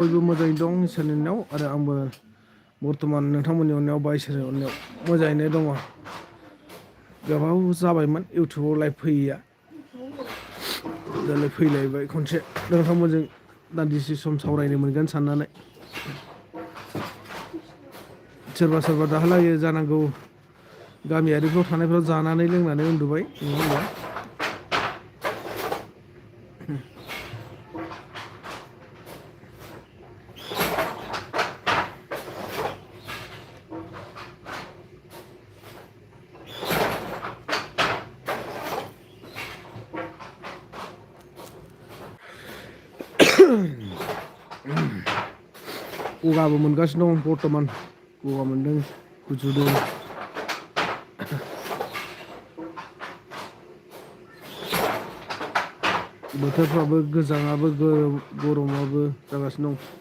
बयबो मोजाङै दं इसोरनि अननायाव आरो आंबो बर्थमान नोंथांमोननि अननायाव बा इसोरनि अननायाव मोजाङैनो दङ। गोबाव जाबायमोन इउटुबाव लाइभ फैयैया दालाय फैलायबाय खनसे नोंथांमोनजों दान्दिसे सम सावरायनो मोनगोन साननानै सोरबा सोरबा दाहालागै जानांगौ गामियारिफ्राव थानायफ्राव जानानै लोंनानै उन्दुबाय नङा होमबा? गगाबो मोनगासिनो दं बर्थमान गगा मोनदों गुजुदों। बोथोरफ्राबो गोजाङाबो गरमाबो जागासिनो दं।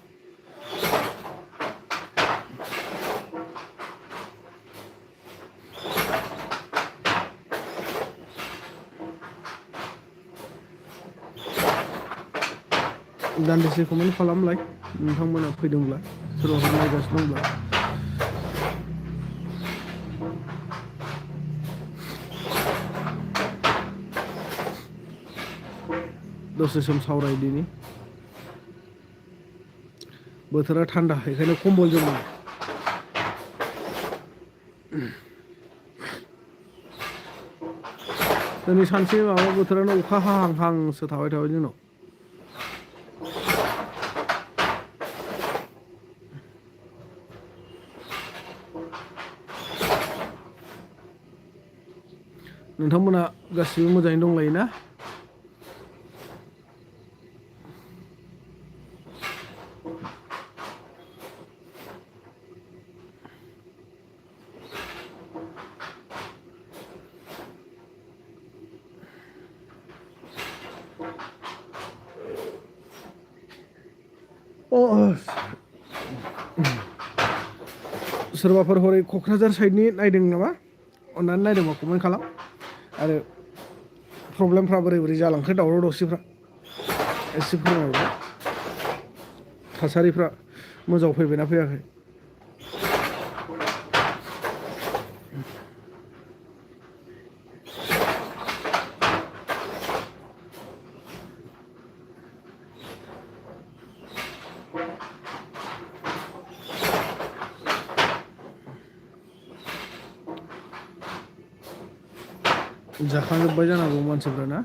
दान्दिसे कमेन्ट खालामलाय नोंथांमोना फैदोंब्ला सोरबाफोर नायगासिनो दंब्ला। दसे सम सावरायदिनि बोथोरा थान्दा बेखायनो कम्बल जोमो। दिनै सानसे माबा बोथोरानो अखा हाहां हांसो थाबाय जोंनाव। नोंथांमोना गासिबो मोजाङै दंलायोना? सोरबाफोर हरै क'क्राझार साइडनि नायदों नामा? अननानै नायदोंबा कमेन्ट खालाम आरो प्रब्लेमफ्रा बोरै बोरै जालांखो दावराव दावसिफ्रा एसे फोरमायहरदो। थासारिफ्रा मोजाङाव फैबायना फैयाखै? जाखांजोब्बाय जानांगौ मानसिफ्रा ना?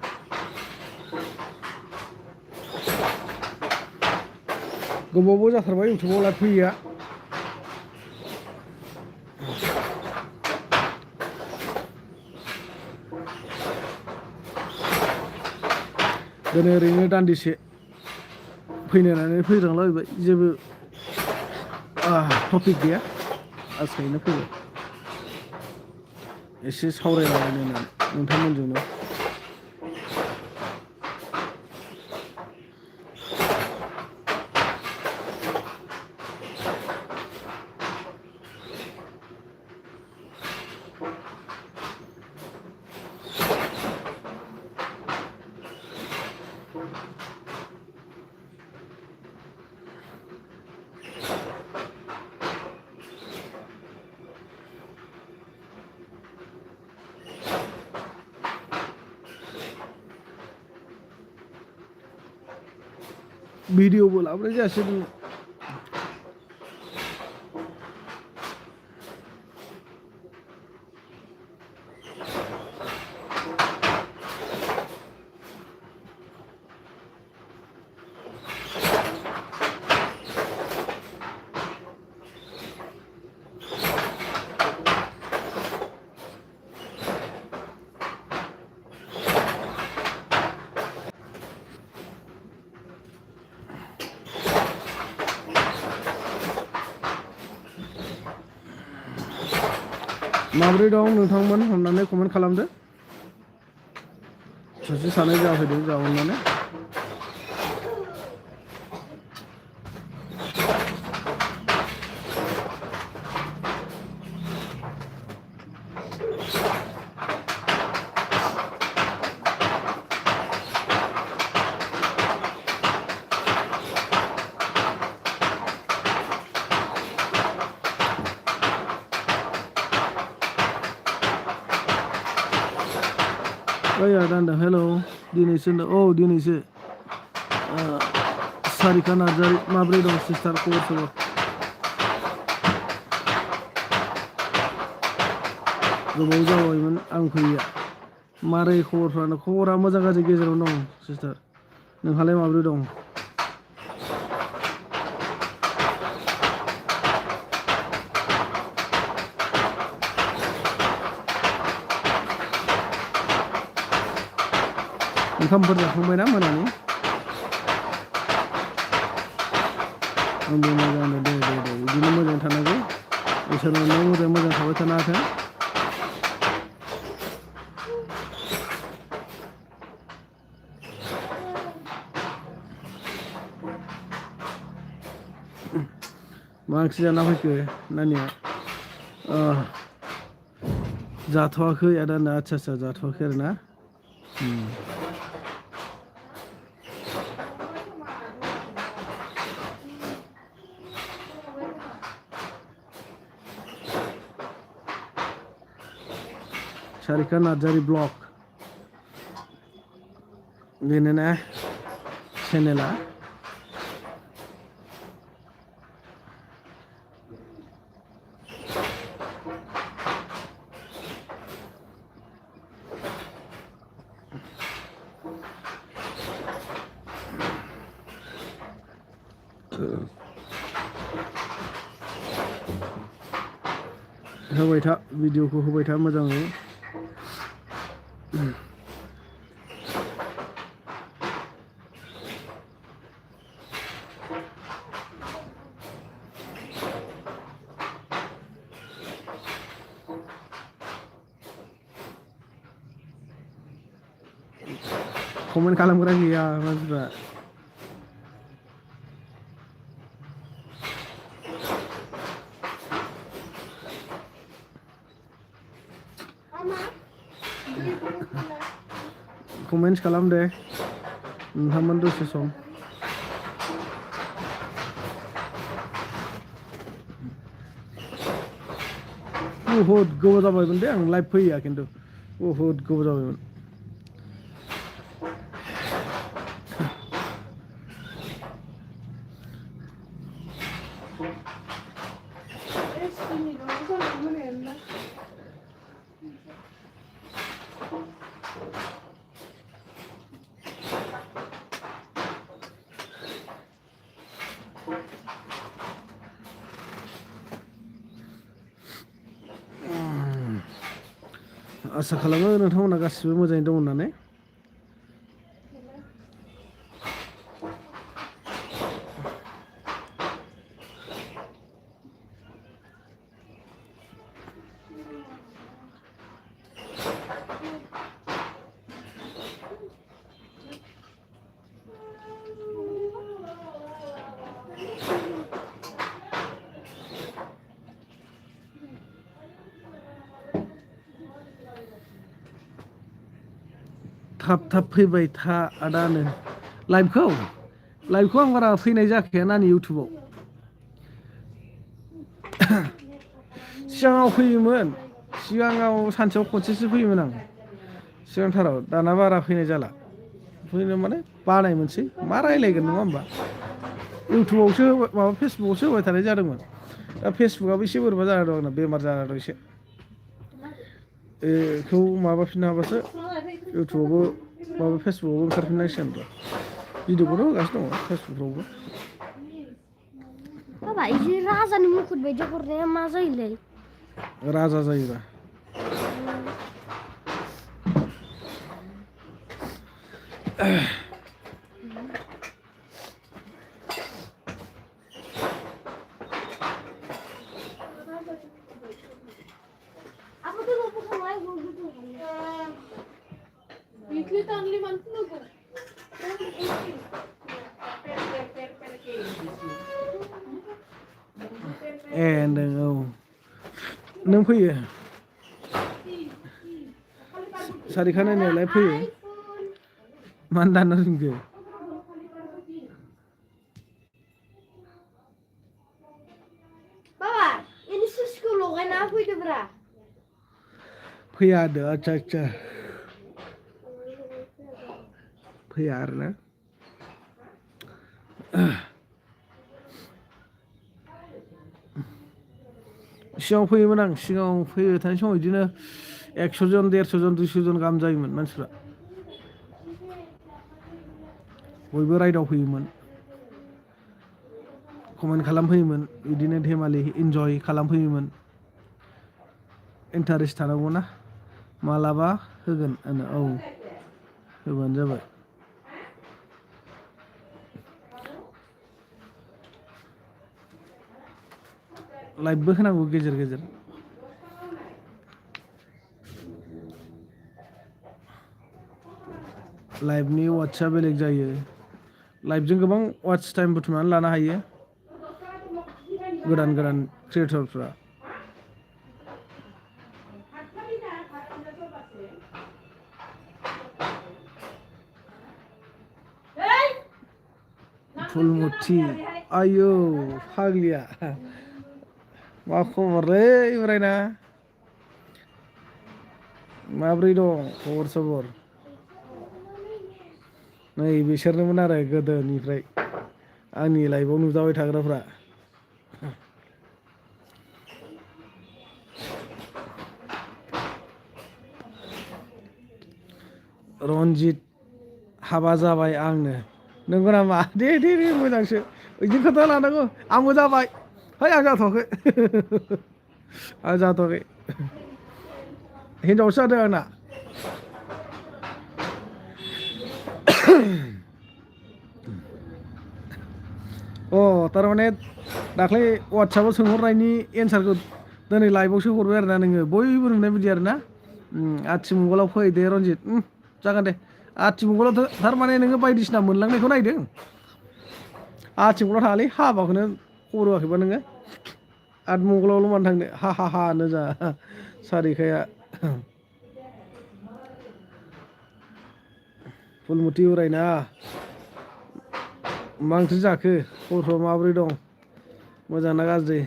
गोबावबो जाथारबाय इउटुबाव लाइभ फैयैया। दिनै ओरैनो दान्दिसे फैनो होननानै फैलांलाबायबाय जेबो टपिक गैया आजखायनो फैबाय एसे सावरायलाबायनो होननानै नोंथांमोनजोंनो। भिडिअबो लाबोनाय जायासै दिनै। माबोरै दं नोंथांमोन अननानै कमेन्ट खालामदो। सासे सानै जाफैदों जावनानै। ओइ आदा होनदों हेल' दिनैसो होनदों औ दिनैसो सारिका नार्जारि माब्रै दं सिस्टार खबर सबर गोबाव जाबायमोन आं फैया मारै खबरा मोजां गाज्रि गेजेरावनो दं सिस्टार नोंहालाय माब्रै दं ओंखामफोर जाखांबायना मोनानि आंबो मोजाङानो दे बिदिनो मोजां थानांगौ इसोरनि अननायाव मोजां थाबाय थानो हाथों मा ओंख्रि जाना फैखो नानिया जाथ'वाखै आदा होनदों आदसा जाथ'वाखै आरो ना सारिका नार्जारि ब्लग बेनो ना चेनेला होबाय था भिडिअखौ होबाय था मोजाङै कमेन्ट खालामग्रा गैया मानसिफ्रा कमेन्ट खालाम दे नोंथांमोन दसे सम बहुद गोबाव जाबायमोन दे आं लाइभ फैया खिन्थु बहुद गोबाव जाबायमोन आसा खालामो नोंथांमोना गासिबो मोजाङै दं होननानै थाब फैबाय था आदानो लाइभखौ आं बारा फैनाय जाखाया नानि इउटुबाव सिगाङाव फैयोमोन सिगाङाव सानसेयाव खनसेसो फैयोमोन आं सिगांथाराव दाना बारा फैनाय जाला फैनो माने बानाय मोनसै मा रायलायगोन नङा होमबा इउटुबावसो माबा फेसबुकावसो होबाय थानाय जादोंमोन दा फेसबुकआबो एसे बोरैबा जाना दं आंना बेमार जाना दं एसे बेखौ माबाफिननो हाबासो इउटुबावबो माबा फेसबुकआवबो ओंखारफिननांसिगोन र' भिडिअखौथ' होगासिनो दङ फेसबुकफ्रावबो बाबा इसे राजानि मुकुट बायदि हरनाया मा जायोलै राजा जायोबा होनदों औ नों फैयो सारिखा नायनायालाय फैयो मानो दाननो रोंखो बाबा इनि सुइचखौ लगायना फैदोब्रा फैया होनदों आदसा फैया आरोना सिगाङाव फैयोमोन आं सिगाङाव फैबाय थानाय समाव बिदिनो 100 जन 150 जन 200 जन गाहाम जायोमोन मानसिफ्रा बयबो राइडआव फैयोमोन कमेन्ट खालामफैयोमोन बिदिनो धेमालि इन्जय खालामफैयोमोन इन्टारेस्ट थानांगौ ना मालाबा होगोन औ होबानो जाबाय लाइभबो होनांगौ गेजेर गेजेर लाइभनि वाट्सआ बेलेग जायो लाइभजों गोबां वाट्स टाइम बुथुमनानै लानो हायो गोदान गोदान क्रिएटरफ्रा फुलमुथि आयौ फाग्लिया मा खबरलै बोरायना माब्रै दं खबर सबर नै बिसोरनोमोन आरो गोदोनिफ्राय आंनि लाइफआव नुजाबाय थाग्राफ्रा रन्जित हाबा जाबाय आंनो नंगौ नामा दे दे दे मोजांसो बिदि खोथा लानांगौ आंबो जाबाय है आं जाथ'वाखै आं जाथ'वाखै हिनजावसो जादों आंना थारमाने दाख्लै वाट्सआपाव सोंहरनायनि एन्सारखौ दिनै लाइभआवसो हरबाय आरोना नोङो बयबो नुनाय बायदि आरोना आथिमंगलाव फै दे रन्जित जागोन दे आथिमंगलाव थारमाने नोङो बायदिसिना मोनलांनायखौ नायदों आथिमंगलाव थाङालै हाबाखौनो खबर होआखैबा नोङो आतमंगलावल' मानो थांनो हा हा हा नो जा सारिखाया फुलमुथि बोरायना मा ओंख्रि जाखो खबरफ्रा माबोरै दं मोजां ना गाज्रि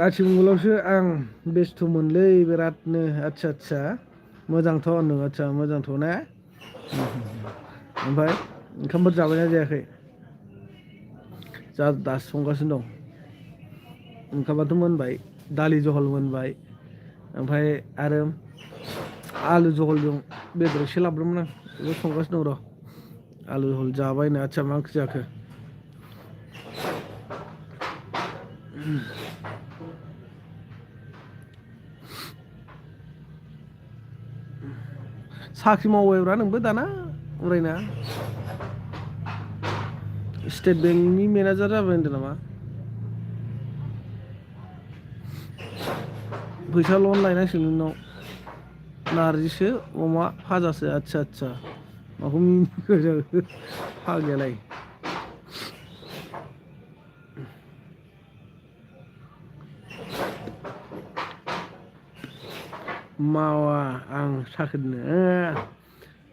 आथिमंगलावसो आं बेस्थ'मोनलै बिरादनो आदसा आदसा मोजांथ' होनदों आदसा मोजांथ' ना ओमफ्राय ओंखामफोर जाबायना जायाखै दासो संगासिनो दं ओंखामाथ' मोनबाय दालि जहल मोनबाय ओमफ्राय आरो आलु जहलजों बेदर एसे लाबोदोंमोन आं बेखौ संगासिनो दं र' आलु जहल जाबायनो आदसा मा ओंख्रि जाखो साख्रि मावबायब्रा नोंबो दाना बोरायना स्टेट बेंकनि मेनेजार जाबाय होनदों नामा फैसा लन लायनांसिगोन नोंनाव नारजिसो अमा भाजासो आदसा आदसा माखौ मिनिखो फाग्लियालाय मावा आं साख्रिनो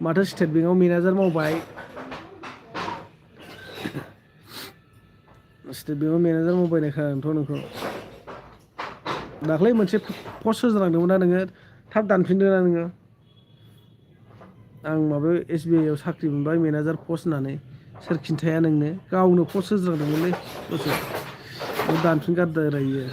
माथो स्टेट बेंकआव मेनेजार मावबाय स्टेट बेंकआव मेनेजार मावबाय होननाय खोनादोंथ' नोंखौ दाख्लै मोनसे पस्ट होजालांदोंमोन ना नोङो थाब दानफिनदों ना नोङो आं माबायाव SBI आव साख्रि मोनबाय मेनेजार पस्ट होननानै सोर खिन्थाया नोंनो गावनो पस्ट होजालांदोंमोनलै दसे दानफिनगारदों रायो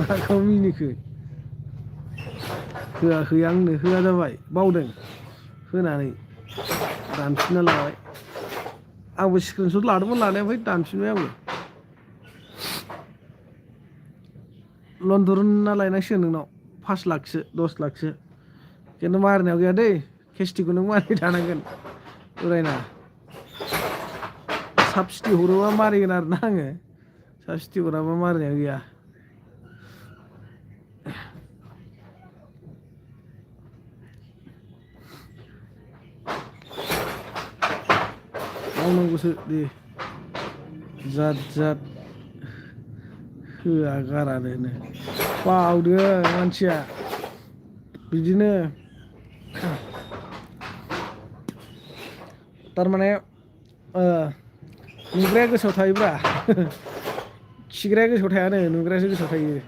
माखौ मिनिखो होआखै आंनो होआ जाबाय बावदों होनानै दानफिनना लाबाय आंबो स्क्रिनशट लादोंमोन लानाया ओमफ्राय दानफिनबाय आंबो लन दिरुनना लायनांसिगोन नोंनाव 5 लाखसो 10 लाखसो खिन्थु मारिनायाव गैया दै केस्टिखौ नों मारिबाय थानांगोन बोरायना साबसिडि हरोबा मारिगोन आरोना आङो साबसिडि हराबा मारिनायाव गैया मावनांगौसो दे जात जात होआ गारानो बावदो मानसिया बिदिनो थारमाने नुग्राया गोसोआव थायोब्रा खिग्राया गोसोआव थायानो नुग्रायासो गोसोआव थायो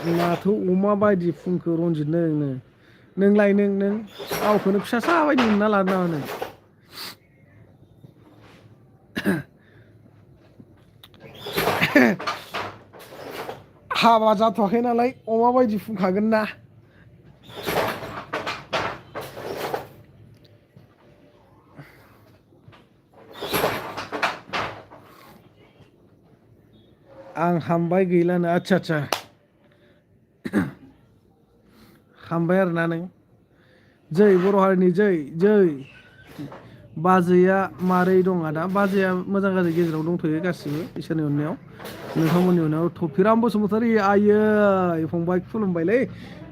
माथो अमा बायदि फुंखो रनजित नोंलाय नों गावखौनो फिसासा बायदि मोनना लादों नामा नों हाबा जाथ'वाखै नालाय अमा बायदि फुंखागोन ना आं हामबाय गैलानो आच्छा हामबाय आरोना नों जै बर' हारिनि जै बाजैया मारै दं आदा बाजैया मोजां गाज्रि गेजेराव दंथ'यो गासिबो इसोरनि अननायाव नोंथांमोननि उनाव थफिराम बसुमतारी आयै फंबाय खुलुमबायलै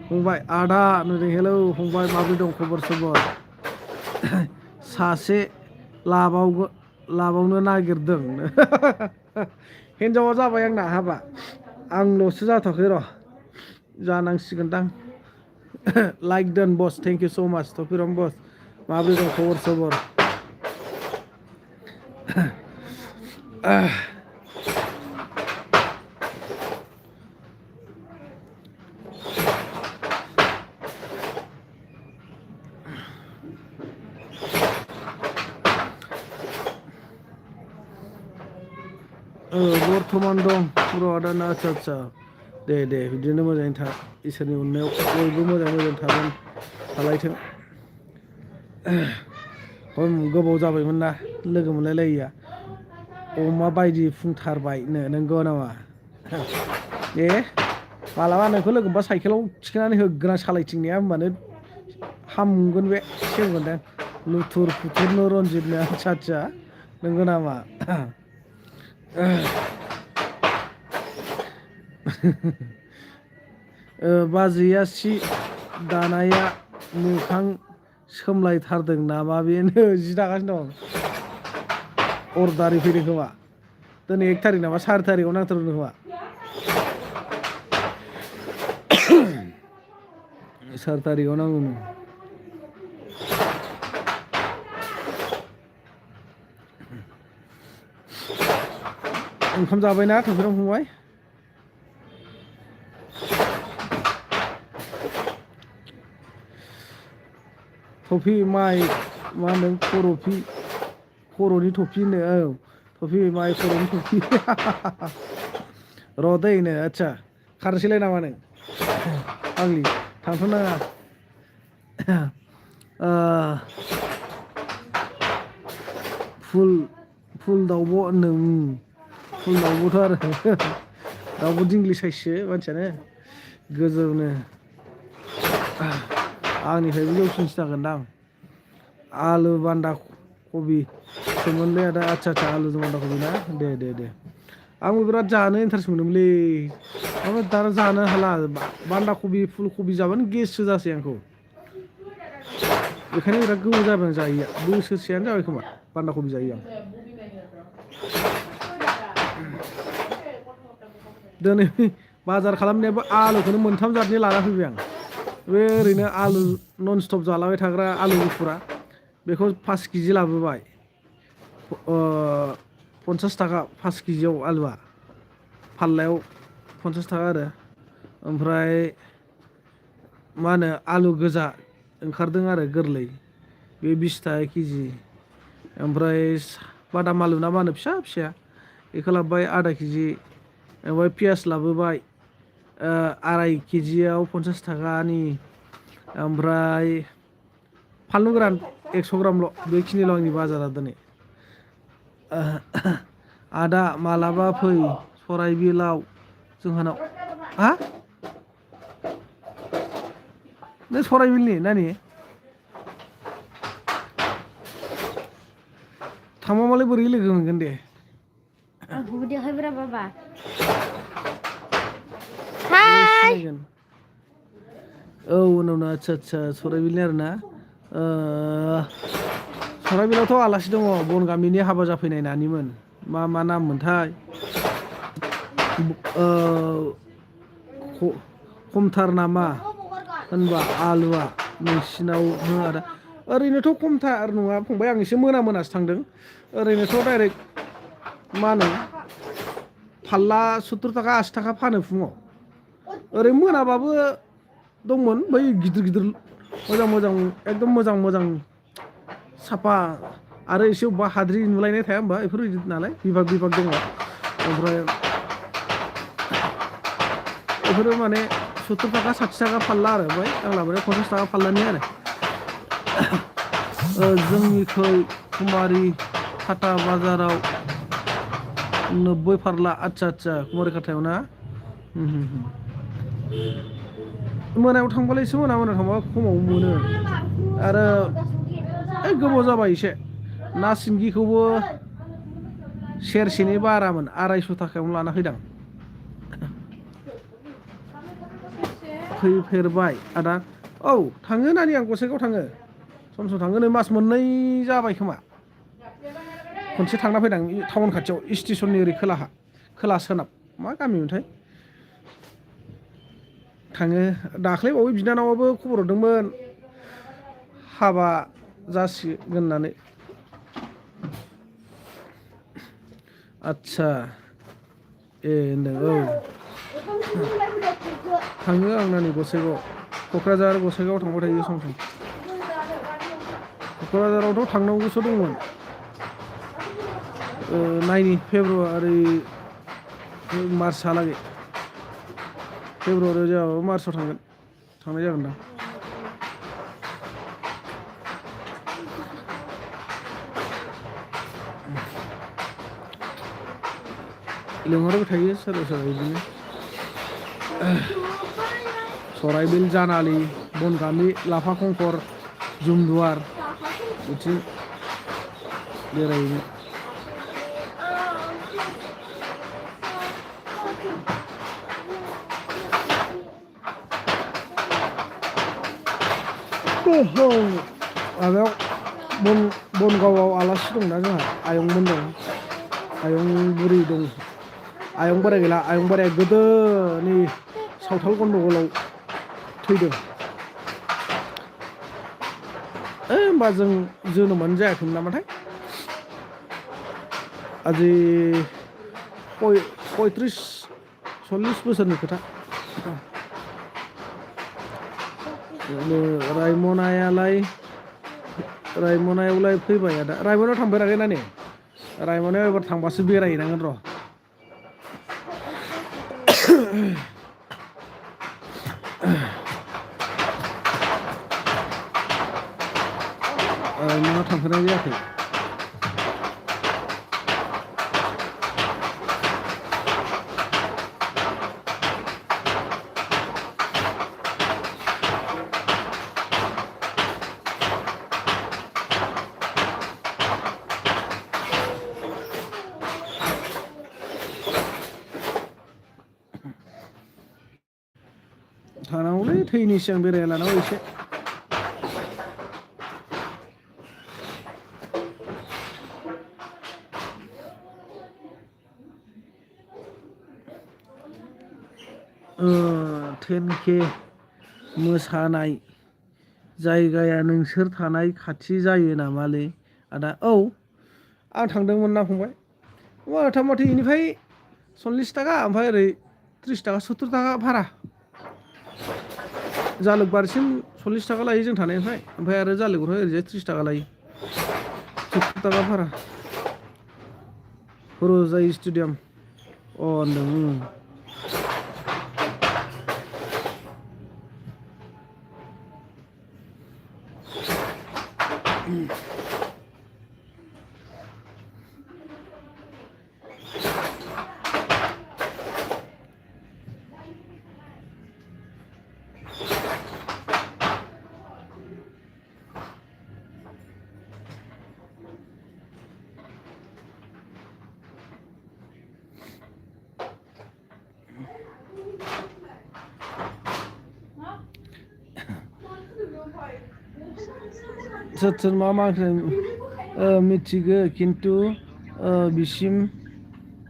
फंबाय आदा नुदों हेलौ फंबाय माबोरै दं खबर सबर सासे लाबावनो नागिरदों हिनजावा जाबाय आंना हाबा आंल'सो जाथ'वाखै र' जानांसिगोनदां लाइक दोन बस थेंक इउ स' माच थफिराम बस माबोरै दं खबर सबर बर्थमान दं बर' आदाना आच्छा दे बिदिनो मोजाङै था इसोरनि अननायाव बयबो मोजां थागोन थालायथों गोबाव जाबायमोन ना लोगो मोनलायलायिया अमा बायदि फुंथारबायनो नंगौ नामा दे मालाबा नोंखौ लोगो मोनबा साइकेलाव थिखोनानै होगोन सालायथिंनाया होमबानो हामगोन बे सेवगोन लुथुर फुथुरनो रनजितनो आच्छा नंगौ नामा बाजैया सि दानाया मोखां सोमलायथारदों नामा बेनो जि दागासिनो दं अर्डार फैदों खोमा दिनै 1 थारिख नामा 4 थारिखआव नांथारदों खोमा 4 थारिखआव नांगौनो ओंखाम जाबायना थफिराम फंबाय थफि माइ मा होनदों खर'नि थफि होनो औ थफि माइ खर'नि थफि र' दैनो आच्छा खारनोसैलाय नामा नों आंनि थांथ' नाङा फुल दाउब' होनदों फुल दाउब'थ' आरो दाउब' दिंग्ली साइससो मानसियानो गोजौनो आंनिफ्रायबो जौसिनसो जागोनदां आलु बान्दा कबि सोमोनलै आदा आच्छा आलु बान्दा कबि ना दे आंबो बिराद जानो इन्टारेस्ट मोनोमोनलै ओमफ्राय दाना जानो हाला बान्दा कबि फुल कबि जाबानो गेससो जासै आंखौ बेखायनो बिराद गोबाव जाबाय आं जायैया बोसोरसेयानो जाबाय खोमा बान्दा कबि जायो आं दिनै बाजार खालामनायाबो आलुखौनो 3 जातनि लाना फैबाय आं बे ओरैनो आलु नन स्टप जालाबाय थाग्रा आलु गुफुरा बेखौ 5 केजि लाबोबाय 50 थाखा 5 केजियाव आलुआ फाल्लायाव 50 थाखा आरो ओमफ्राय मा होनो आलु गोजा ओंखारदों आरो गोरलै बे 20 थाखा केजि ओमफ्राय बादाम आलु ना मा होनो फिसाया बेखौ लाबोबाय आधा केजि ओमफ्राय पियास लाबोबाय 2.5 केजियाव 50 थाखानि ओमफ्राय फानलु गोरान 100 ग्रामल' बेखिनिल' आंनि बाजारा दिनै आदा मालाबा फै सराइबिलाव जोंहानाव हा नों सराइबिलनि नानि थांबा मालाय बोरै लोगो मोनगोन दे आंखौबो देखायब्रा बाबा सिनायगोन औ उनावनो आदसा सराइबिलनि आरोना सराइबिलावथ' आलासि दङ बन गामिनि हाबा जाफैनाय नानिमोन मा नाम मोनथाय खमथार नामा होनबा आलुआ नोंसिनाव हो आदा ओरैनोथ' खमथार नङा फंबाय आं एसे मोनासो थांदों ओरैनोथ' डाइरेक्ट मा होनो फारला 70 थाखा 80 थाखा फानो फुङाव ओरै मोनाबाबो दंमोन बै गिदिर मोजां एकदम मोजां साफा आरो एसे अबेबा हाद्रि नुलायनाय थाया होमबा बेफोरबायदि नालाय बिभाग दङ ओमफ्राय बेफोरो माने 70 थाखा 60 थाखा फारला आरो ओमफ्राय आं लाबोनाया 50 थाखा फारलानि आरो जोंनिखै कुमारि खाथा बाजाराव 90 फारला आदसा कुमारि खाथायाव ना मोनायाव थांबालाय एसे मोनायाव थांबा खमाव मोनो आरो गोबाव जाबाय एसे ना सिंगिखौबो सेरसेनि बारामोन 250 थाखायावनो लाना फैदां फैफेरबाय आदा औ थाङो नानि आं गसाइगाव थाङो सम थाङो नै मास मोननै जाबाय खोमा खनसे थांना फैदां टाउन खाथियाव स्टेसननि ओरै खोला सोनाब मा गामिमोनथाय थाङो दाख्लैबावै बिनानावाबो खबर हरदोंमोन हाबा जासिगोन होननानै आदसा होनदों औ थाङो आं नानि गसाइगाव क'क्राझार गसाइगाव थांबाय थायो सम क'क्राझारावथ' थांनांगौसो दंमोन नायनि फेब्रुवारि मार्चहालागै फेब्रुवारियाव जायाबाबो मार्चआव थांनाय जागोनदां लिंहरबाय थायो सोरबा बिदिनो सराइबिल जानालि बनगामि लाफा खंखर जुमदुवार बिथिं बेरायहैनो माबायाव बनगावआव आलासि दंना जोंहा आयंमोन दं आयं बुरि दं आयं बोराइ गैला आयं बोराया गोदोनि सावथाल गन्दगलाव थैदों होमबा जों जोनोमानो जायाखैमोन नामाथाय आजि 35-40 बोसोरनि खोथा रायमनायावलाय फैबाय आदा रायमनायाव थांफेराखै नानि रायमनायाव एबार थांबासो बेरायहैनांगोन र' रायमनायाव थांफेरनाय जायाखै थानांगौलै थैनि सिगां बेरायना लानांगौ एसे10K मोसानाय जायगाया नोंसोर थानाय खाथि जायो नामालै आदा औ आं थांदोंमोन ना फंबाय मथा मथि बेनिफ्राय 40 थाखा ओमफ्राय ओरै 30 थाखा 70 थाखा भारा जालुकबारिसिम 40 थाखा लायो जों थानायनिफ्राय ओमफ्राय आरो जालुकनिफ्राय ओरैजाय 30 थाखा लायो 70 थाखा भारा हर'जाय स्टेडियाम होनदों सोर मा मा ओंख्रि मिथिगो खिन्थु बिसिम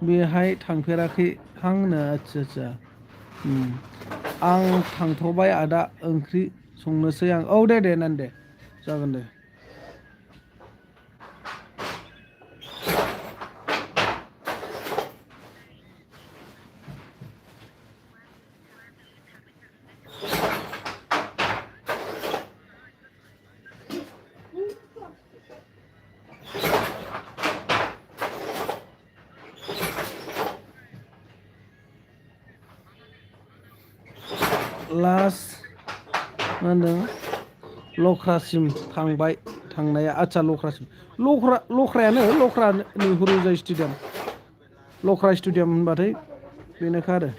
बेहाय थांफेराखै हांनो आदसा आं थांथ'बाय आदा ओंख्रि संनोसै आं औ दे नान दे जागोन दे लास्ट मा होनदों लख्रासिम थांबाय थांनाया आदसा लख्रायानो लख्रा नेहुरु जाय स्टेडियाम लख्रा स्टेडियाम होनबाथाय बेनोखा आरो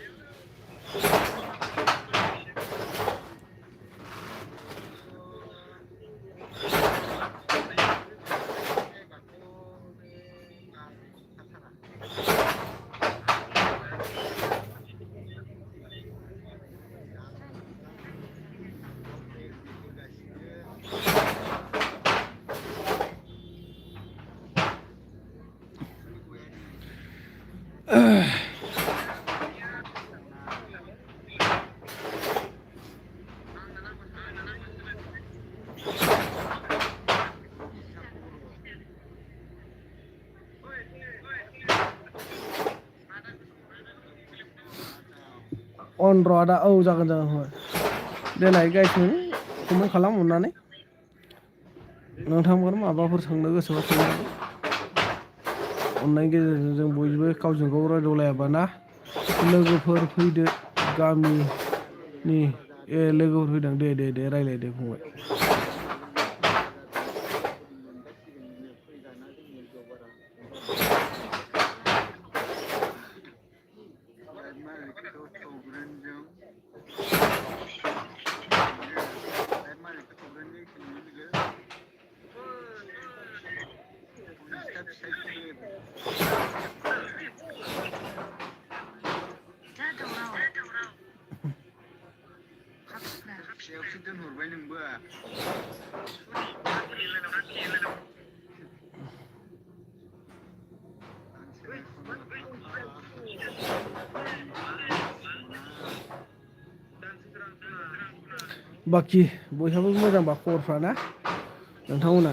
र' आदा औ जागोन देनाय गाइसनो कमेन्ट खालाम अननानै नोंथांमोन माबाफोर सोंनो गोसोबा सोंनो हागोन अननायनि गेजेरजों जों बयबो गावजों गाव रायदावलायाबाना लोगोफोर फैदो गामिनि लोगोफोर फैदों दे रायज्लायदो फंबाय बाखि बयहाबो मोजांबा खबरफ्रा ना नोंथांमोना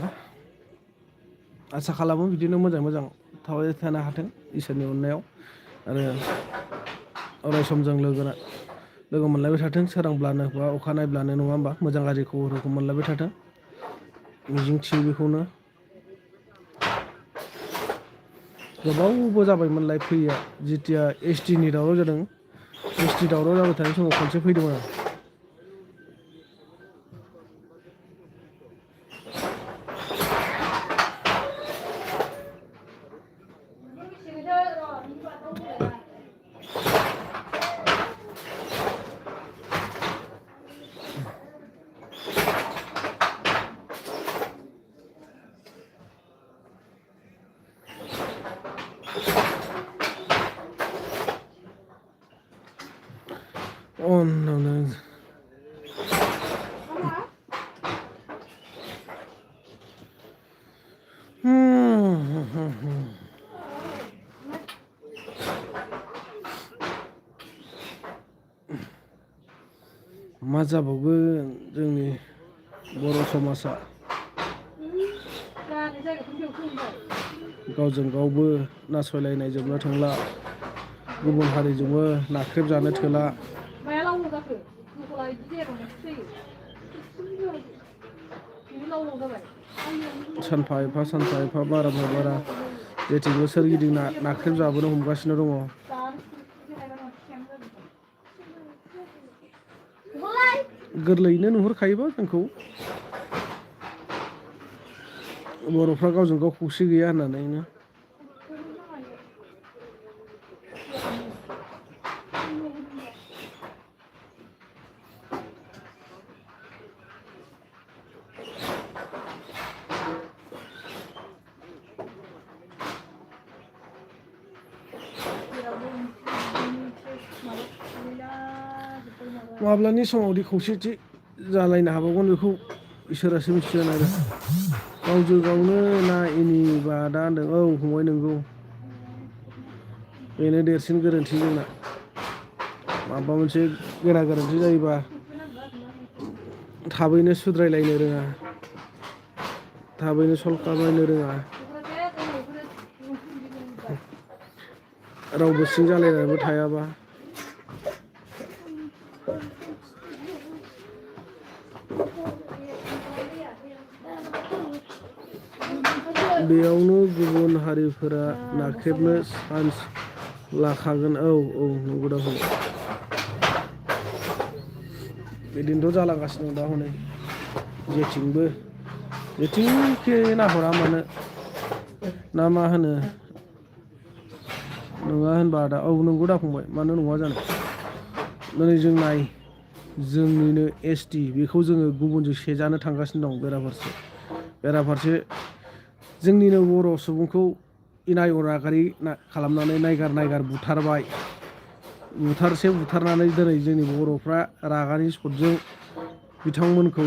आसा खालामो बिदिनो मोजां थाबाय थानो हाथों इसोरनि अननायाव आरो अराय सम जों लोगो मोनलायबाय थाथों सोरांब्लानो बा अखा नायब्लानो नङा होमबा मोजां गाज्रि खबरफोरखौ मोनलायबाय थाथों मिजिंथियो बेखौनो गोबावबो जाबायमोनलाय फैया जिथिया एसटि नि दावराव जादों एसटि दावराव जाबाय थानाय समाव खनसे फैदोंमोन आं मा जाबावगोन जोंनि बर' समाजा गावजों गावबो नासयलायनाय जोबनो थांला गुबुन हारिजोंबो नाख्रेबजानो थोला सानफा एफा बारा जेथिंबो सोरगिदिं नाख्रेबजाबोनो हमगासिनो दङ गोरलैयैनो नुहुरखायोबा जोंखौ बर'फ्रा गावजों गाव खौसे गैया होननानैनो माब्लानि समावदि खौसेथि जालायनो हाबावगोन बेखौ इसोरासो मिथिगोन आरो गावजों गावनो ना इनि बादा होनदों औ फंबाय नंगौ बेनो देरसिन गोरोन्थि जोंना माबा मोनसे गोरोन्थि जायोबा थाबैनो सुद्रायलायनो रोङा थाबैनो सल्भ खालामलायनो रोङा रावबो सिं जालायनानैबो थायाबा बेयावनो गुबुन हारिफोरा नाख्रेबनो चान्स लाखागोन औ नंगौ दा फंबाय बिदिनोथ' जालांगासिनो दं दा हनै जेथिंखि नाहरा मानो ना मा होनो नङा होनबा आदा औ नंगौ दा फंबाय मानो नङा जानो दिनै जों नाय जोंनिनो ST बेखौ जोङो गुबुनजों सेजानो थांगासिनो दं बेराफारसे जोंनिनो बर' सुबुंखौ इनाय अनागारि खालामनानै नायगार बुथारनानै दिनै जोंनि बर'फ्रा रागानि सटजों बिथांमोनखौ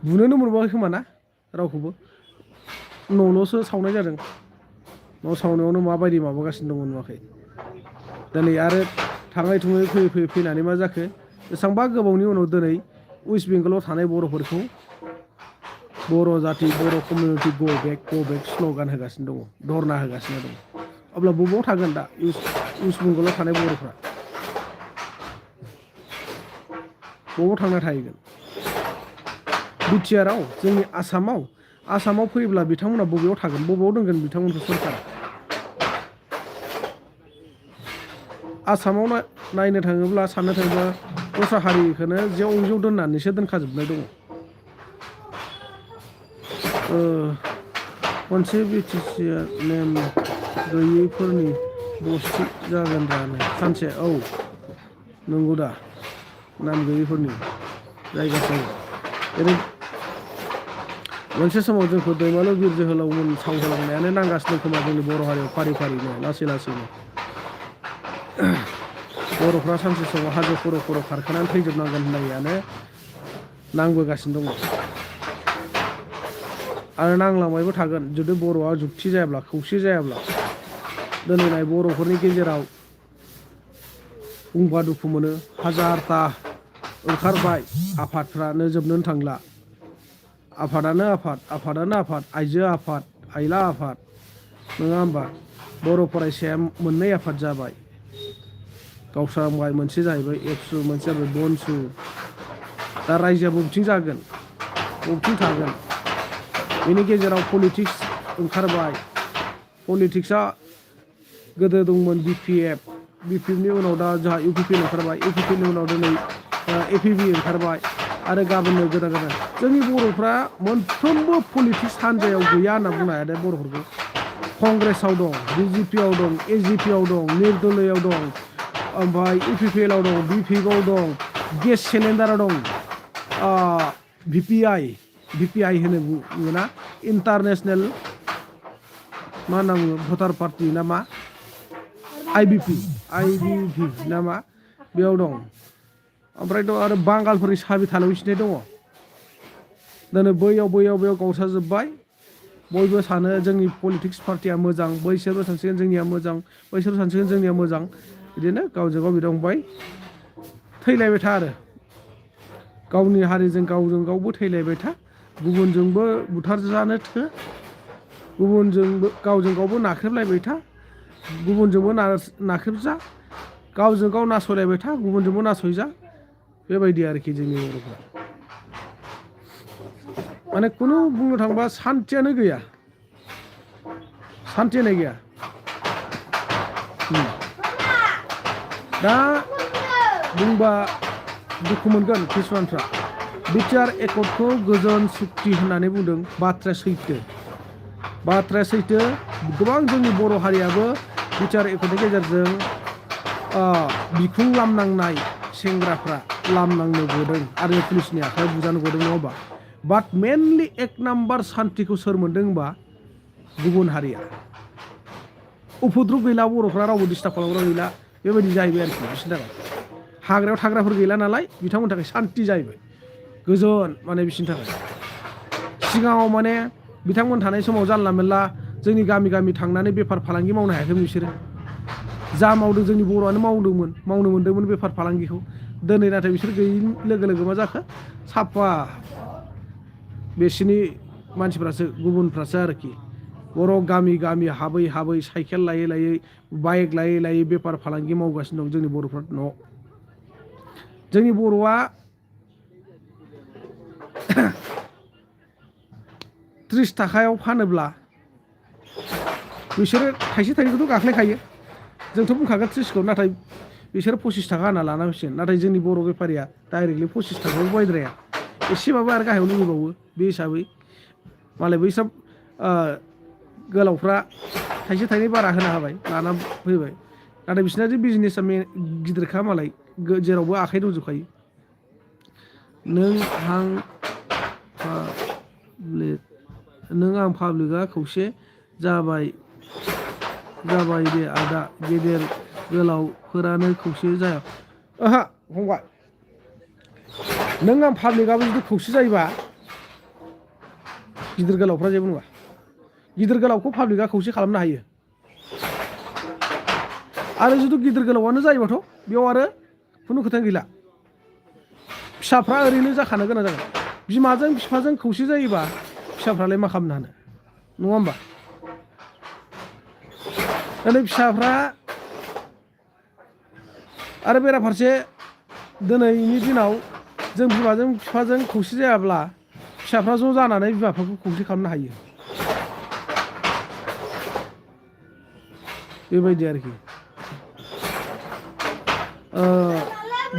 बुनोनो मोनबाखै खोमा ना रावखौबो न'ल'सो सावनाय जादों न' सावनायावनो माबायदि माबागासिनो दङ नुवाखै दिनै आरो थाङै थुङै फैयै फैनानै मा जाखो बेसेबांबा गोबावनि उनाव दिनै वेस्ट बेंगलाव थानाय बर'फोरखौ बर' जाथि बर' कमिउनिटि ग बेक स्ल'गान होगासिनो दङ धरना होगासिनो दङ अब्ला बबाव थागोन दा वेस्ट बेंगलाव थानाय बर'फ्रा बबाव थांना थाहैगोन बिटिआरआव जोंनि आसामाव फैयोब्ला बिथांमोना बबेयाव थागोन बबेयाव दोनगोन बिथांमोनखौ सरकारा आसामाव नायनो थाङोब्ला साननो थाङोब्ला दस्रा हारिखौनो जेव दोननानैसो दोनखाजोबनाय दङ खनसे बिटिसिआ नेम गैयैफोरनि बस्ति जागोन दानो सानसे औ नंगौ दा नाम गैयैफोरनि जायगा मोनसे समाव जोंखौ दैमालु बिर जोहोलावमोन सावहोलांनायानो नांगासिनो खोमा जोंनि बर' हारियाव फारि फारिनो लासैनो बर'फ्रा सानसे समाव हाजो खर' खारखानानै थैजोबनांगोन होननायानो नांबोगासिनो दङ आरो नांलांबायबो थागोन जुदि बर'आ जुक्ति जायाब्ला खौसे जायाब्ला दिनैनाय बर'फोरनि गेजेराव बुंबा दुखु मोनो हाजारथा ओंखारबाय आफादफ्रानो जोबनोनो थांला आफादानो आफाद आइजो आफाद आइला आफाद नङा होमबा बर' फरायसाया मोननै आफाद जाबाय गावस्राबाय मोनसे जाहैबाय एबसु मोनसे जाबाय बनसु दा रायजोआ बबेथिं जागोन बबेथिं थागोन बेनि गेजेराव पलिटिक्स ओंखारबाय पलिटिक्सआ गोदो दंमोन बिपिएफनि उनाव दा जोंहा इउपिपिएल ओंखारबाय इउपिपिएलनि उनाव दिनै एपिबि ओंखारबाय आरो गाबोननो गोदान जोंनि बर'फ्रा मोनफ्रोमबो पलिटिक्स हान्जायाव गैया होनना बुंनो हाया बर'फोरखौ कंग्रेसाव दं बिजेपिआव दं एजिपिआव दं निर्दलयाव दं ओमफ्राय इउपिपिएलआव दं बिपिएफआव दं गेस सिलिन्डाराव दं भिपिआइ होनो बुङोना इन्टारनेसनेल मा होनना बुङो भटार पार्टि ना मा आइबिपि ना मा बेयाव दं ओमफ्रायथ' आरो बांगालफोरनि साबि थालायसिनाय दङ दिनै बैयाव गावस्राजोब्बाय बयबो सानो जोंनि पलिटिक्स पार्टिया मोजां बैसोरबो सानसिगोन जोंनिया मोजां बैसोरबो सानसिगोन जोंनिया मोजां बिदिनो गावजों गाव बिदा फंबाय थैलायबाय था आरो गावनि हारिजों गावबो थैलायबाय था गुबुनजोंबो बुथारजानो थो गुबुनजोंबो गावजों गावबो नाख्रेबलायबाय था गुबुनजोंबो नाख्रेबजा गावजों गाव नासयलायबाय था गुबुनजोंबो नासयजा बेबायदि आरोखि जोंनि बर'फ्रा माने खुनु बुंनो थाङोबा सान्थियानो गैया दा बुंबा दुखु मोनगोन किसुमानफ्रा बिटिआर एकर्डखौ गोजोन सुक्ति होननानै बुंदों बाथ्राया सैथो गोबां जोंनि बर' हारियाबो बिटिआर एकर्डनि गेजेरजों बिखुं लामनांनाय सेंग्राफ्रा लामनांनो गदों आरो पुलिसनि आखायाव बुजानो गदों नङा होमबा बाट मेनलि एक नाम्बार सान्थिखौ सोर मोनदों होनबा गुबुन हारिया उपद्रब गैला बर'फ्रा रावबो डिस्टार्ब खालामग्रा गैला बेबायदि जाहैबाय आरोखि बिसोरनि थाखाय हाग्रायाव थाग्राफोर गैला नालाय बिथांमोननि थाखाय सान्थि जाहैबाय गोजोन माने बिसोरनि थाखाय सिगाङाव माने बिथांमोन थानाय समाव जानला मेनला जोंनि गामि गामि थांनानै बेफार फालांगि मावनो हायाखैमोन बिसोरो जा मावदों जोंनि बर'आनो मावनो मोन्दोंमोन बेफार फालांगिखौ दिनै नाथाय बिसोर गैयि लोगो लोगो मा जाखो साफा बिसिनि मानसिफ्रासो गुबुनफ्रासो आरोखि बर' गामि गामि हाबै हाबै साइकेल लायै लायै बाइक लायै लायै बेफार फालांगि मावगासिनो दं जोंनि बर'फ्रा न' जोंनि बर'आ 30 थाखायाव फानोब्ला बिसोरो थाइसे थाइनैखौथ' गाख्लायखायो जोंथ' बुंखागोन 30खौ नाथाय बिसोरो 25 थाखा होना लाना फैसिगोन नाथाय जोंनि बर' बेफारिया डाइरेक्टलि 25 थाखायाव बायद्राया एसेबाबो आरो गाहायाव लुबैबावो बे हिसाबै मालाय बै सब गोलावफ्रा थाइसे थाइनै बारा होना होबाय लाना फैबाय नाथाय बिसोरना जे बिजनेसा गिदिरखा मालाय जेरावबो आखाइ दंजोबखायो नों आं पाब्लिकआ खौसे जाबाय दे आदा गेदेर गोलावफोरानो खौसे जाया ओहा फंबाय नों आं पाब्लिकआबो जुदि खौसे जायोबा गिदिर गोलावफ्रा जेबो नङा गिदिर गोलावखौ पाब्लिकआ खौसे खालामनो हायो आरो जुदि गिदिर गोलावानो जायोबाथ' बेयाव आरो खुनु खोथा गैला फिसाफ्रा ओरैनो जाखानो गोनां जागोन बिमाजों बिफाजों खौसे जायोबा फिसाफ्रालाय मा खालामनो हानो नङा होमबा दिनै फिसाफ्रा आरो बेराफारसे दिनैनि दिनाव जों बिमाजों बिफाजों खौसे जायाब्ला फिसाफ्रा ज' जानानै बिमा बिफाखौ खौसे खालामनो हायो बेबायदि आरोखि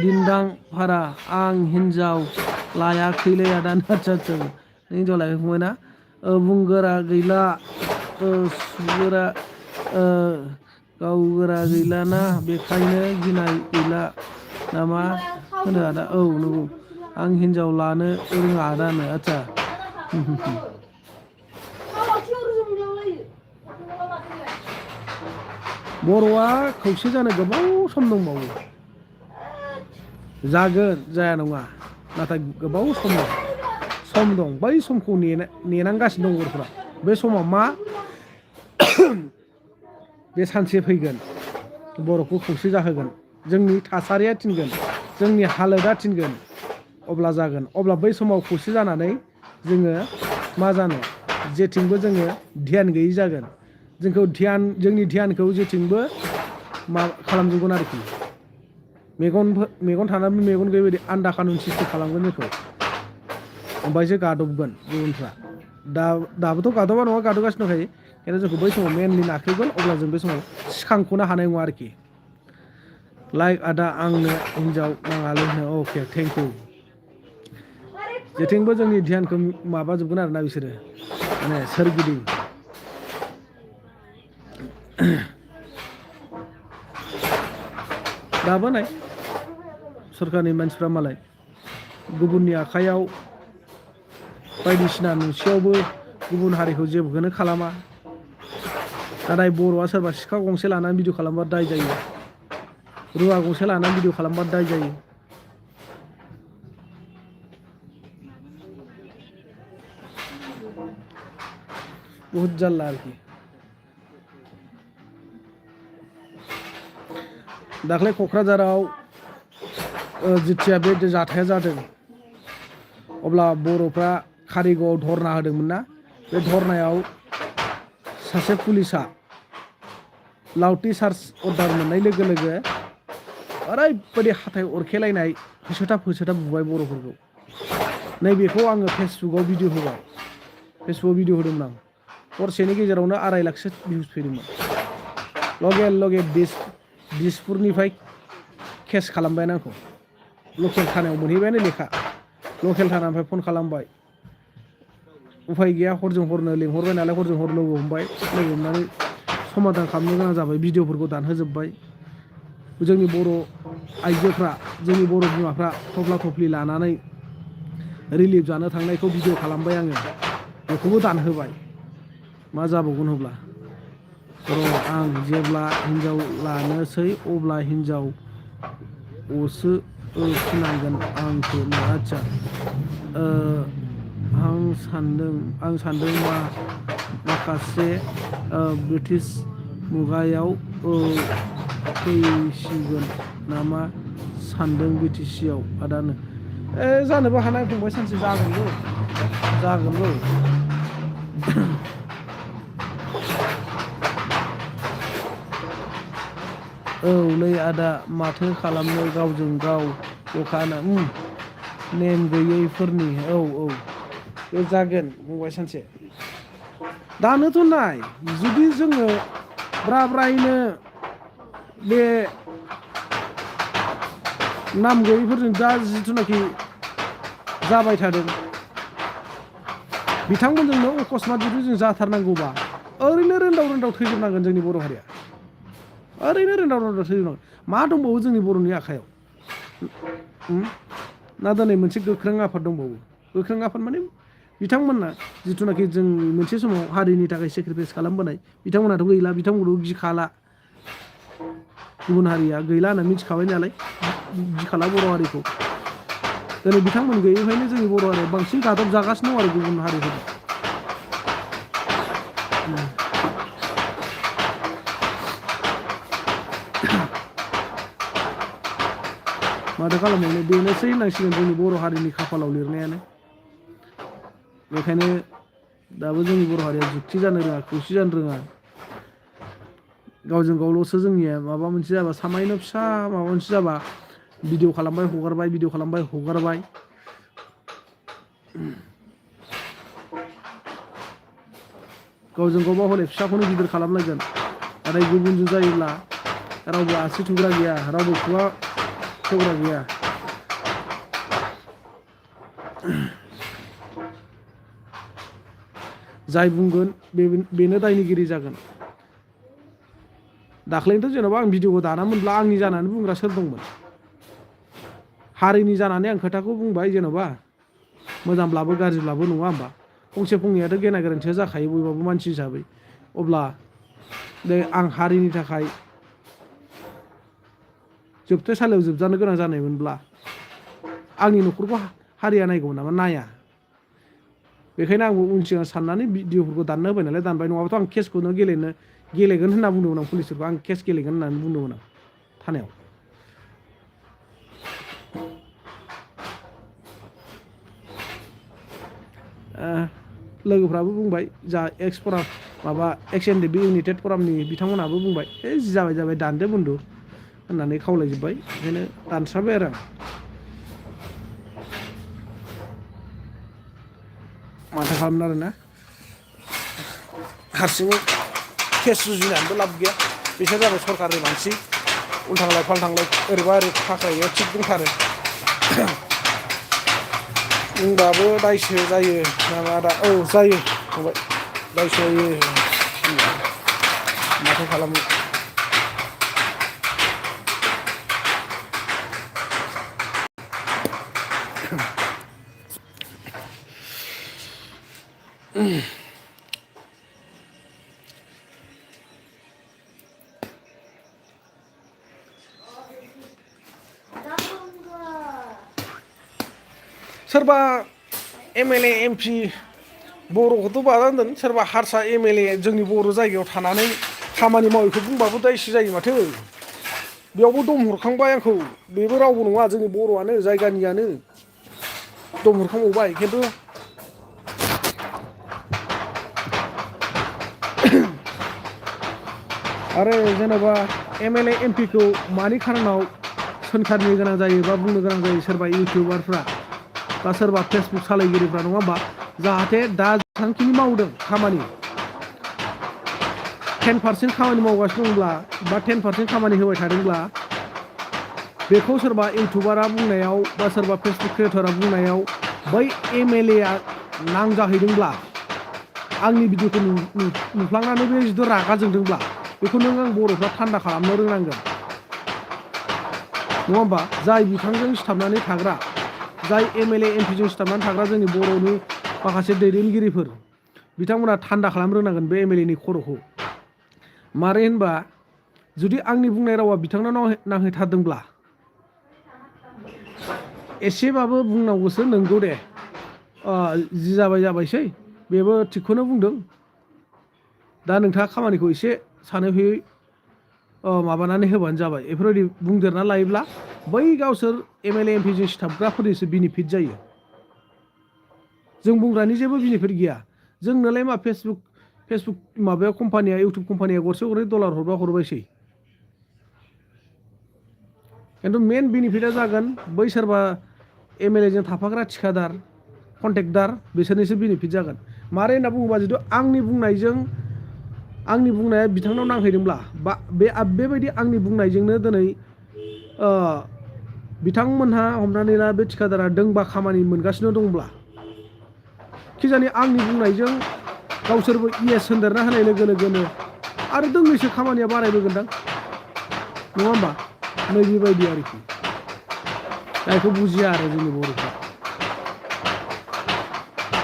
दिन्दां भारा आं हिन्जाव लायाखैलै आदा आदसा हिन्जाव लायाखै ना बुंगोरा गैला सुगोरा गावगोरा गैलाना बेखायनो गिनाय गैला नामा होनो आदा औ नंगौ आं हिन्जाव लानो रोङा आदानो आदसा बर'आ खौसे जानो गोबाव सम दंबावो जागोन जाया नङा नाथाय गोबाव सम दं बै समखौ नेनांगासिनो दं बर'फ्रा बे समाव मा बे सानसे फैगोन बर'खौ खौसे जाहोगोन जोंनि थासारिया थिनगोन जोंनि हालोदा थिनगोन अब्ला जागोन अब्ला बै समाव खौसे जानानै जोङो मा जानो जेथिंबो जोङो ध्यान गैयि जागोन जोंनि ध्यानखौ जेथिंबो मा खालामजोबगोन आरोखि मेगन थानानै मेगन गैयै बायदि आन्दा खानुन सिस्टेम खालामगोन जोंखौ ओमफ्रायसो गादबगोन गुबुनफ्रा दाबोथ' गादबा नङा गादबगासिनो दंखायो खिन्थु जोंखौ बै समाव मेनलि नाख्रेबगोन अब्ला जों बे समाव सिखांख'नो हानाय नङा आरोखि लाइक आदा आंनो हिन्जाव नाङालै अके थेंक इउ जेथिंबो जोंनि ध्यानखौ माबाजोबगोन आरोना बिसोरो माने सोरगिदिं दाबो नाय सरकारनि मानसिफ्रा मालाय गुबुननि आखाइयाव बायदिसिना नुसेयावबो गुबुन हारिखौ जेबोखौनो खालामा नाथाय बर'आ सोरबा सिखा गंसे लानानै भिडिअ खालामबा दाय जायो रुवा गंसे लानानै भिडिअ खालामबा दाय जायो बहुद जारला आरोखि दाख्लै क'क्राझाराव जेथिया बे जाथाया जादों अब्ला बर'फ्रा कारिगावआव धरना होदोंमोन ना बे धरनायाव सासे पुलिसा लाउथि चार्ज अर्डार मोननाय लोगो लोगो ओरैबायदि हाथाय अरखेलायनाय होसोथाब बुबाय बर'फोरखौ नैबेखौ आङो फेसबुकाव भिडिअ होबाय फेसबुकाव भिडिअ होदोंमोन आं हरसेनि गेजेरावनो 2.5 लाखसो भिउस फैदोंमोन लगे दिसपुरनिफ्राय केस खालामबाय आंखौ लकेल थानायाव मोनहैबायानो लेखा लकेल थानानिफ्राय फन खालामबाय उफाय गैया हरजों हरनो लिंहरबाय नालाय हरजों हर लोगो हमनानै समाधान खालामनो गोनां जाबाय भिडिअफोरखौ दानहोजोब्बाय जोंनि बर' आइजोफ्रा जोंनि बर' बिमाफ्रा थफ्ला थफ्लि लानानै रिलिफ जानो थांनायखौ भिडिअ खालामबाय आङो बेखौबो दानहोबाय मा जाबावगोन अब्ला आं जेब्ला हिन्जाव लानोसै अब्ला हिन्जाव फिनांगोन आंखौ आदसा आं सान्दों माखासे ब्रिटिश मुगायाव फैसिगोन नामा सान्दों BTC-आव आदानो जानोबो हानाय फंबाय सानसे जागोनबो औलै आदा माथो खालामनो गावजों गाव अखाना नेम गैयैफोरनि औ बे जागोन फंबाय सानसे दानोथ' नाय जुदि जोङो ब्रायैनो बे नाम गैयैफोरजों दा जिथुनाखि जाबाय थादों बिथांमोनजोंनो अकस्मात जुदि जों जाथारनांगौबा ओरैनो रोन्दाव थैजोबनांगोन जोंनि बर' हारिया ओरैनो रोन्दाव थैजोबनांगोन मा दंबावो जोंनि बर'नि आखायाव ना दिनै मोनसे गोख्रों आफाद दंबावो गोख्रों आफाद माने बिथांमोना जिथुनाखि जों मोनसे समाव हारिनि थाखाय सेक्रिफाइस खालामबोनाय बिथांमोनाथ' गैला बिथांमोनखौ गिखाला गुबुन हारिया गैला होनना मिथिखाबाय नालाय गिखाला बर' हारिखौ दिनै बिथांमोन गैयैखायनो जोंनि बर' हारिया बांसिन गादब जागासिनो दं आरो गुबुन हारिफोर माथो खालामबावनो बेनोसै होननांसिगोन जोंनि बर' हारिनि खाफालाव लिरनायानो बेखायनो दाबो जोंनि बर' हारिया जुक्ति जानो रोङा खौसे जानो रोङा गावजों गावल'सो जोंनिया माबा मोनसे जाबा सामायनो फिसा माबा मोनसे जाबा भिडिअ खालामबाय हगारबाय गावजों गावबा हले फिसाखौनो गिदिर खालामलायगोन नाथाय गुबुनजों जायोब्ला रावबो आसि थुग्रा गैया रावबो खुगा खेवग्रा गैया जाय बुंगोन बेनो दायनिगिरि जागोन दाख्लैनोथ' जेन'बा आं भिडिअखौ दाना मोनब्ला आंनि जानानै बुंग्रा सोर दंमोन हारिनि जानानै आं खोथाखौ बुंबाय जेन'बा मोजांब्लाबो गाज्रिब्लाबो नङा होमबा फंसे फंनैयाथ' गेना गोरोन्थिया जाखायो बयबाबो मानसि हिसाबै अब्ला आं हारिनि थाखाय जोबथेसालियाव जोबजानो गोनां जानायमोनब्ला आंनि न'खरखौ हारिया नायगौमोन नामा नाया बेखायनो आंबो उन सिगां साननानै भिडिअफोरखौ दाननो होबाय नालाय दानबाय नङाबाथ' आं केसखौनो गेलेगोन होनना बुंदोंमोन आं पुलिसफोरखौ आं केस गेलेगोन होननानै बुंदोंमोन आं थानायाव लोगोफ्राबो बुंबाय जा एक्स एनडिपि इउनाइटेड फरामनि बिथांमोनहाबो बुंबाय जि जाबाय दानदो बन्दु होननानै खावलायजोब्बाय ओंखायनो दानस्राबाय आरो आं माथो खालामनो आरोना हारसिङै केस जुजिनानैबो लाब गैया बिसोर जाबाय सरकारनि मानसि उल्थांलाय फाल्थांलाय ओरैबा ओरै खाख्रायनायाव थिग दंथारो बुंबाबो दायसो जायो नामा दा औ जायो फंबाय दायसो जायो माथो खालामनो सोरबा MLA MP बर'खौथ' बादा होनदों सोरबा हारसा MLA जोंनि बर' जायगायाव थानानै खामानि मावैखौ बुंबाबो दायसो जायो माथो बेयावबो दम हरखांबाय आंखौ बेबो रावबो नङा जोंनि बर'आनो जायगानियानो दम हरखांबावबाय खिन्थु आरो जेनेबा MLA MP खौ मानि खारनाव सोंखारनो गोनां जायो बा बुंनो गोनां जायो सोरबा इउटिउबारफ्रा बा सोरबा फेसबुक सालायगिरिफ्रा नङा होमबा जाहाथे दा जेसेबांखिनि मावदों खामानि 10% खामानि मावगासिनो दंब्ला बा 10% खामानि होबाय थादोंब्ला बेखौ सोरबा इउटिउबारा बुंनायाव बा सोरबा फेसबुक क्रिएटरा बुंनायाव बै MLA आ नांजाहैदोंब्ला आंनि भिडिअखौ नुफ्लांनानै बे जुदि रागा जोंदोंब्ला बेखौ नों आं बर'फ्रा थान्दा खालामनो रोंनांगोन नङा होमबा जाय बिथांजों सिथाबनानै थाग्रा जाय MLA MP जों सिथाबनानै थाग्रा जोंनि बर'नि माखासे दैदेनगिरिफोर बिथांमोना थान्दा खालामनो रोंनांगोन बे MLA नि खर'खौ मारै होनबा जुदि आंनि बुंनाय रावा बिथांनाव नांहैथारदोंब्ला एसेबाबो बुंनांगौसो नंगौ दे जि जाबायसै बेबो थिगखौनो बुंदों दा नोंथाङा खामानिखौ एसे सानै हयै माबानानै होबानो जाबाय बेफोरबायदि बुंदेरना लायोब्ला बै गावसोर MLA MPजों सिथाबग्राफोरनिसो बेनिफिट जायो जों बुंग्रानि जेबो बेनिफिट गैया जोंनोलाय मा फेसबुक माबायाव कम्पानिया इउटुब कम्पानिया गरसे गरनै डलार हरबा हरबायसै खिन्थु मेन बेनिफिटआ जागोन बै सोरबा MLA जों थाफाग्रा थिखादार कन्ट्रेक्टार बिसोरनिसो बेनिफिट जागोन मारै होनना बुङोबा जिथु आंनि बुंनाया बिथांनाव नांहैदोंब्ला बा बेबायदि आंनि बुंनायजोंनो दिनै बिथांमोनहा हमनानै ला बे थिखादारा दोंबा खामानि मोनगासिनो दंब्ला खिजानि आंनि बुंनायजों गावसोरबो इएस होनदेरना होनाय लोगो लोगोनो आरो दोंनैसो खामानिया बारायबोगोनदां नङा होमबा नैबेबायदि आरोखि जायखौ बुजिया आरो जोंनि बर'फ्रा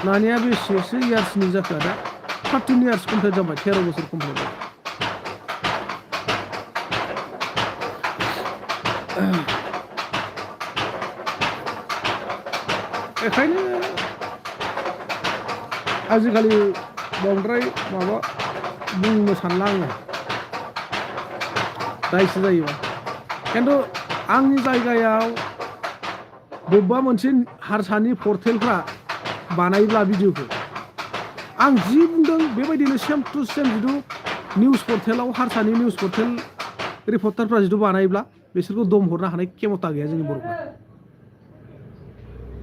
नानिया बेसेसो इयार्सनि जाखो दा 13 इयार्स कमप्लिट जाबाय 13 बोसोर कमप्लिट जाबाय बेखायनो आजिखालि बांद्राय माबा बुंनो सानला आङो दायसो जायोबा खिन्थु आंनि जायगायाव बबेबा मोनसे हारसानि पर्टेलफ्रा बानायोब्ला भिडिअखौ आं जि बुंदों बेबायदिनो सेम टु सेम जिथु निउस पर्टेलाव हारसानि निउस पर्टेल रिपर्टारफ्रा जिथु बानायोब्ला बिसोरखौ दम हरनो हानाय खेमता गैया जोंनि बर'फ्रा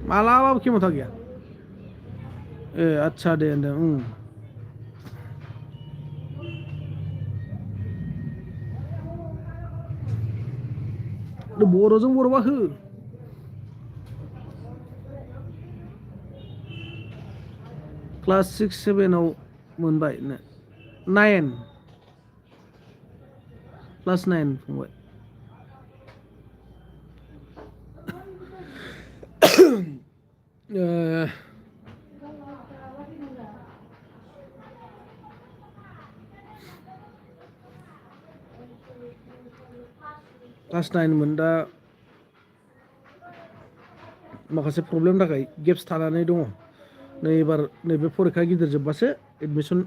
मालाबाबो खेमता गैया आच्छा दे होनदों बर'जों बर'बा हो क्लास 6-7 मोनबाय 9 क्लास 9 फंबाय क्लास 9 मोन दा माखासे प्रब्लेमनि थाखाय गेप्स थानानै दङ एबार नैबे फरिखा गिदिर जोब्बासो एडमिसन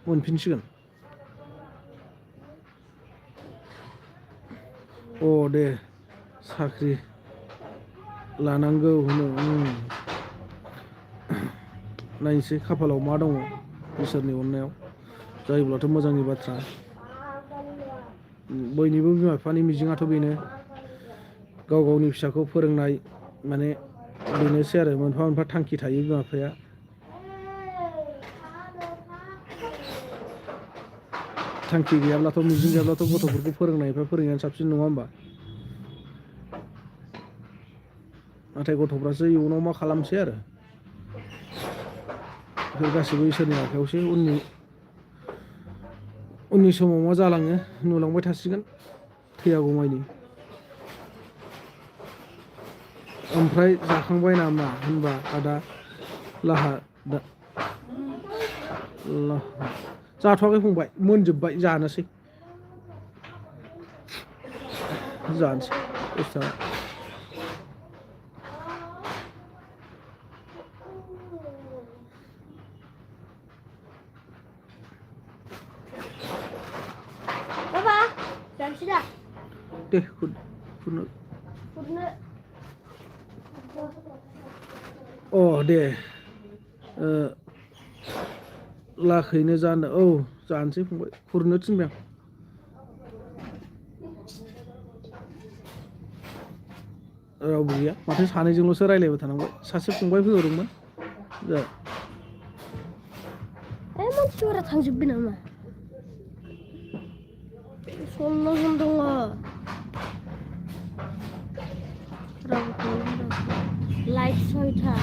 मोनफिनसिगोन दे साख्रि लानांगौ होनो नायनोसै खाफालाव मा दङ इसोरनि अननायाव जायोब्लाथ' मोजांनि बाथ्रा बयनिबो बिमा बिफानि मिजिङाथ' बेनो गाव गावनि फिसाखौ फोरोंनाय माने बेनोसै आरो मोनफा मोनफा थांखि थायो बिमा बिफाया थांखि गैयाब्लाथ' मिजिं गैयाब्लाथ' गथ'फोरखौ फोरोंनायनिफ्राय फोरोंनायानो साबसिन नङा होमबा नाथाय गथ'फ्रासो इयुनाव मा खालामसै आरो बेफोर गासैबो इसोरनि आखायावसो उननि समाव मा जालाङो नुलांबाय थासिगोन थैयागौमानि ओमफ्राय जाखांबाय नामा होनबा आदा लाहा जाथ'वाखै फंबाय मोनजोब्बाय जानोसै Baba, जानोसै दा दे खुरनो दे लाखैनो जानो जानोसै फंबाय खुरनो थिनबाय आं रावबो गैया माथो सानैजोंल'सो रायलायबाय थानांबाय सासे फंबाय फैहरदोंमोन मानसिफोरा थांजोब्बाय नामा सल्ल' जन दङ लाइट 6टा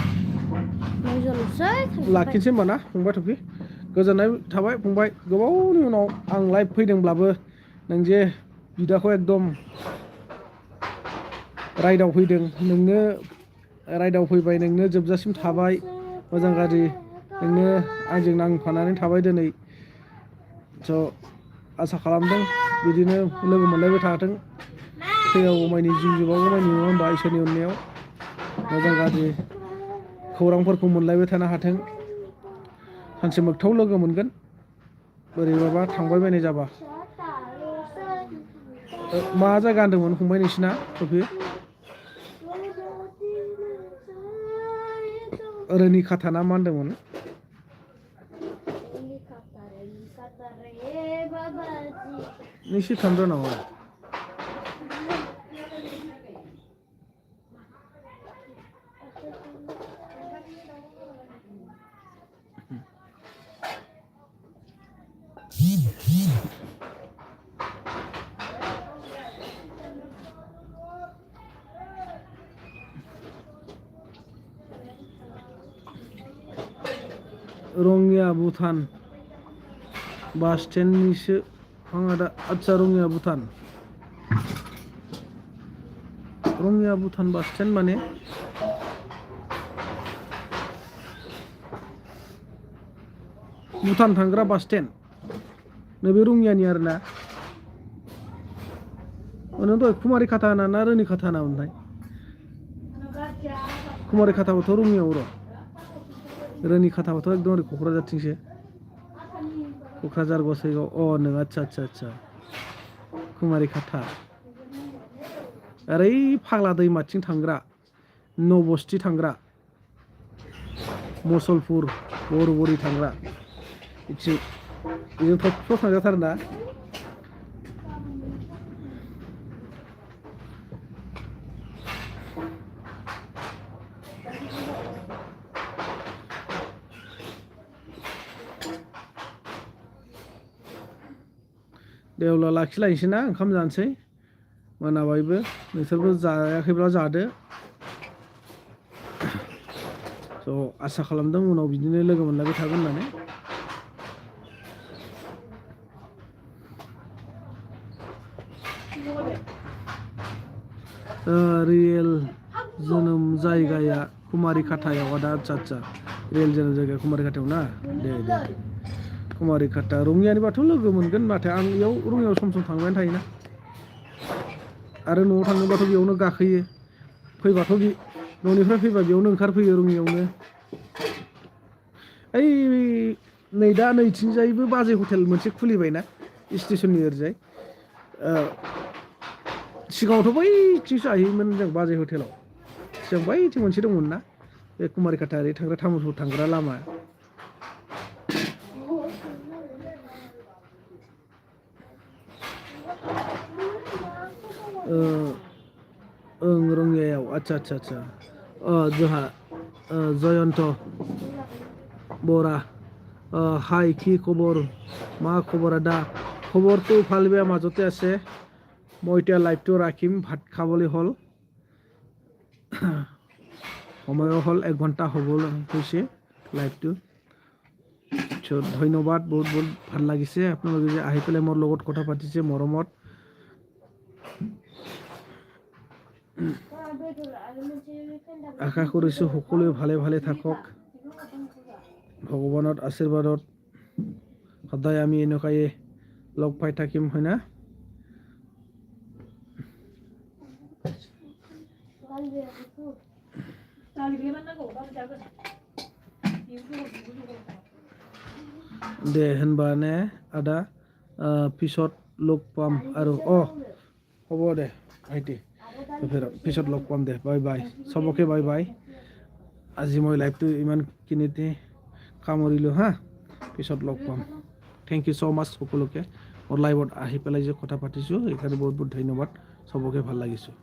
9 जनसै लाखिनोसै होमबा ना फंबाय थफि गोजोननाय थाबाय फंबाय गोबावनि उनाव आं लाइभ फैदोंब्लाबो नों जे बिदाखौ एकदम राइडआव फैदों नोंनो राइडआव फैबाय नोंनो जोबजासिम थाबाय मोजां गाज्रि नोंनो आंजों नांफानानै थाबाय दिनै स' आसा खालामदों बिदिनो लोगो मोनलायबाय थाथों थैयागौमानि जिउ जोबागौमानि नङा होमबा इसोरनि अननायाव मोजां गाज्रि खौरांफोरखौ मोनलायबाय थानो हाथों सानसे मोगथाव लोगो मोनगोन बोरैबाबा थांबाय बायनाय जाबा मा जायगा होनदोंमोन फंबाय नोंसिना टफि रोनि खाथा ना मा होनदोंमोन निश्चित थांदो नामा रङिया भुटान बास स्टेन्डनिसो आंहा आदसा रङिया भुटान बास स्टेन्ड माने भुटान थांग्रा बास स्टेन्ड नैबे रङियानि आरोना नों दहाय कुमारि खाथा होना ना रोनि खाथा होनामोनथाय कुमारि खाथाबाथ' रङियाव र' रोनि खाथाबाथ' एकदम ओरै क'क्राझारथिंसो क'क्राझार गसाइगाव नों आदसा कुमारि खाथा ओरै फाग्ला दैमाथिं थांग्रा नबस्थि थांग्रा मुसलपुर बरबरि थांग्रा बेजों थब थांजाथारो ना दे अब्ला लाखिलायनोसै ना ओंखाम जानोसै मोनाबायबो नोंसोरबो जायाखैब्ला जादो स' आसा खालामदों उनाव बिदिनो लोगो मोनलायबाय थागोन होननानै रियेल जोनोम जायगाया कुमारि खाथायाव आदा आदसा रियेल जोनोम जायगाया कुमारि खाथायाव ना दे कुमारि खाथा रङियानिबाथ' लोगो मोनगोन नाथाय आं बेयाव रङियाव सम थांबायानो थायोना आरो न'आव थांनोबाथ' बेयावनो गाखोयो फैबाथ' न'निफ्राय फैबा बेयावनो ओंखारफैयो रङियावनो ओइ नै दा नैथिंजायबो बाजै हटेल मोनसे खुलिबायना स्टेसननि ओरैजाय सिगाङावथ' बैथिंसो जाहैयोमोन जों बाजै हटेलाव सिगां बैथिं मोनसे दंमोन ना बे कुमारि खाथा ओरै थांग्रा तामुलपुर थांग्रा लामा रङियायाव आदसा जोंहा जयन्त बरा हाय কি খবৰ মা খবৰ আদা খবৰটো ভাল বেয়া মাজতে আছে মই এতিয়া লাইভটো ৰাখিম ভাত খাবলৈ হ'ল সময়ো হ'ল 1 ঘণ্টা হ'বলৈ হৈছে লাইভটো ধন্যবাদ বহুত ভাল লাগিছে আপোনালোকে যে আহি পেলাই মোৰ লগত কথা পাতিছে মৰমত আশা কৰিছোঁ সকলোৱে ভালে থাকক ভগৱানৰ আশীৰ্বাদত সদায় আমি এনেকৈ লগ পাই থাকিম হয় না दे होनबा ने आदा पिছত लग पाम आरो হ'ব दे ভাইটি পিছত লগ পাম দে বাই চবকে বাই আজি মই লাইভটো ইমানখিনিতে সামৰিলোঁ হা পিছত log palm thank you so' মাছ সকলোকে মোৰ লাইভত আহি পেলাই যে কথা পাতিছোঁ সেইকাৰণে বহুত ধন্যবাদ চবকে ভাল লাগিছোঁ